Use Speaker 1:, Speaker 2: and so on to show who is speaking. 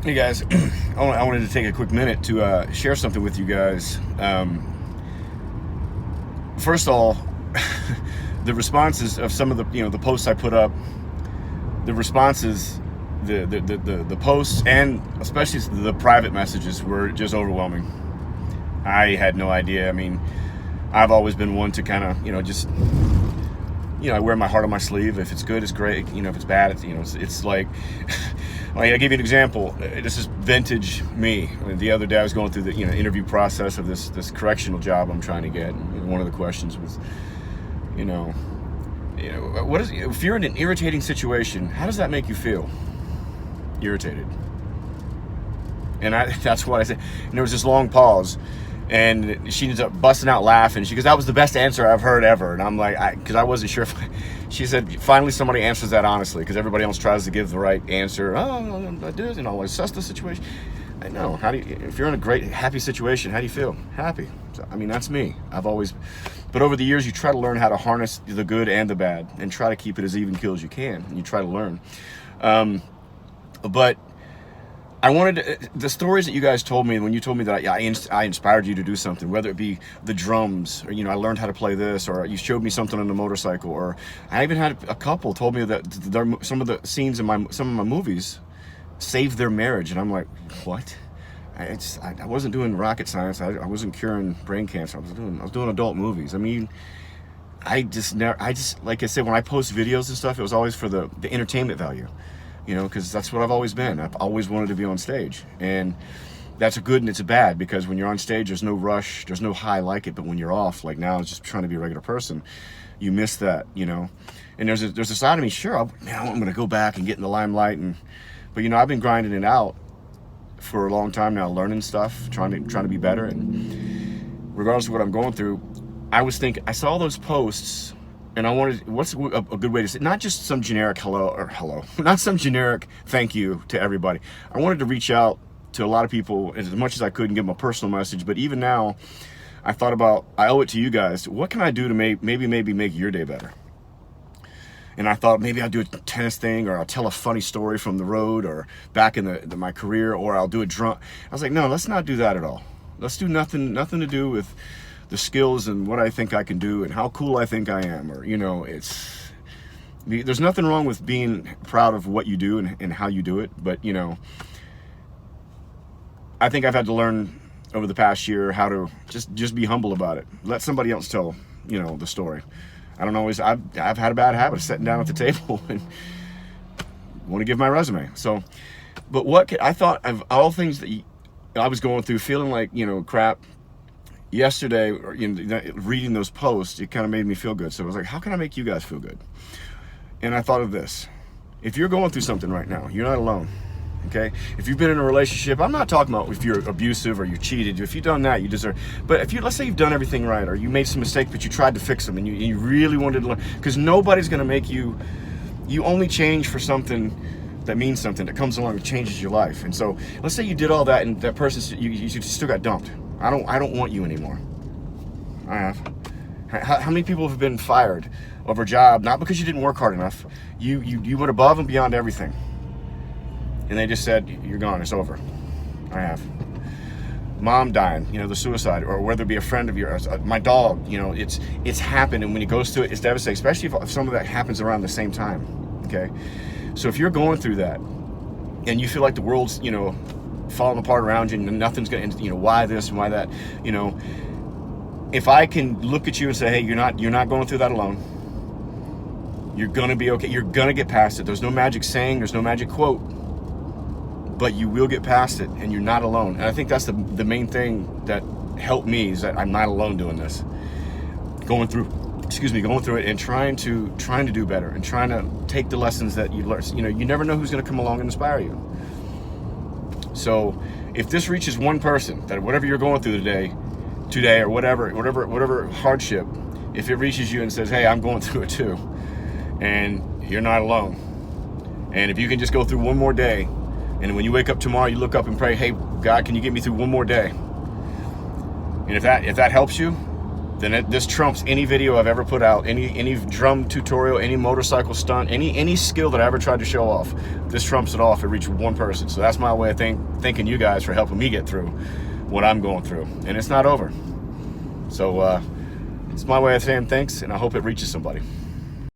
Speaker 1: Hey guys, I wanted to take a quick minute to share something with you guys. First of all, the responses of some of the posts I put up, the responses, the posts, and especially the private messages were just overwhelming. I had no idea. I mean, I've always been one to kind of just I wear my heart on my sleeve. If it's good, it's great. If it's bad, it's like. I'll give you an example. This is vintage me. The other day I was going through the interview process of this correctional job I'm trying to get. And one of the questions was, what is, if you're in an irritating situation, how does that make you feel? Irritated. And that's what I said. And there was this long pause. And she ends up busting out laughing. She goes, "That was the best answer I've heard ever." And I'm like, because I wasn't sure. She said, "Finally, somebody answers that honestly," because everybody else tries to give the right answer. Oh, I did, assess the situation. I know. If you're in a great, happy situation, how do you feel? Happy. So, that's me. But over the years, you try to learn how to harness the good and the bad, and try to keep it as even keel as you can. And you try to learn. But I wanted the stories that you guys told me when you told me that I inspired you to do something, whether it be the drums, or I learned how to play this, or you showed me something on a motorcycle, or I even had a couple told me that some of the scenes in some of my movies saved their marriage, and I'm like, what? I wasn't doing rocket science. I wasn't curing brain cancer. I was doing adult movies. I just like I said, when I post videos and stuff, it was always for the entertainment value. Because that's what I've always been. I've always wanted to be on stage. And that's a good and it's a bad, because when you're on stage, there's no rush, there's no high like it. But when you're off, like now, it's just trying to be a regular person, you miss that, And there's a side of me, sure, I'm going to go back and get in the limelight. But I've been grinding it out for a long time now, learning stuff, trying to be better. And regardless of what I'm going through, I saw those posts. And I wanted, what's a good way to say, not just some generic hello, not some generic thank you to everybody. I wanted to reach out to a lot of people as much as I could and give them a personal message. But even now, I thought about, I owe it to you guys. What can I do to maybe make your day better? And I thought maybe I'll do a tennis thing, or I'll tell a funny story from the road, or back in my career, or I'll do a drum. I was like, no, let's not do that at all. Let's do nothing to do with the skills and what I think I can do and how cool I think I am, or there's nothing wrong with being proud of what you do and how you do it, but I think I've had to learn over the past year how to just be humble about it. Let somebody else tell the story. I don't always. I've had a bad habit of sitting down at the table and want to give my resume. So, but I thought of all things that I was going through, feeling like crap. Yesterday, reading those posts, it kind of made me feel good. So I was like, how can I make you guys feel good? And I thought of this. If you're going through something right now, you're not alone, okay? If you've been in a relationship, I'm not talking about if you're abusive or you cheated. If you've done that, you deserve. But let's say you've done everything right, or you made some mistakes, but you tried to fix them, and you really wanted to learn. Because nobody's going to make you only change for something that means something, that comes along and changes your life. And so let's say you did all that, and that person, you still got dumped. I don't want you anymore. I have. How many people have been fired over a job, not because you didn't work hard enough? You went above and beyond everything, and they just said, you're gone, it's over. I have. Mom dying, the suicide, or whether it be a friend of yours, my dog, it's happened, and when it goes through it, it's devastating, especially if some of that happens around the same time, okay? So if you're going through that, and you feel like the world's, falling apart around you, and nothing's going to, why this and why that, if I can look at you and say, hey, you're not going through that alone. You're going to be okay. You're going to get past it. There's no magic saying, there's no magic quote, but you will get past it, and you're not alone. And I think that's the main thing that helped me, is that I'm not alone doing this. Going through it and trying to do better, and trying to take the lessons that you learn. You never know who's going to come along and inspire you. So if this reaches one person, that whatever you're going through today, or whatever hardship, if it reaches you and says, hey, I'm going through it too, and you're not alone. And if you can just go through one more day, and when you wake up tomorrow, you look up and pray, hey, God, can you get me through one more day? And if that helps you, then this trumps any video I've ever put out, any drum tutorial, any motorcycle stunt, any skill that I ever tried to show off. This trumps it all if it reaches one person. So that's my way of thanking you guys for helping me get through what I'm going through. And it's not over. So it's my way of saying thanks, and I hope it reaches somebody.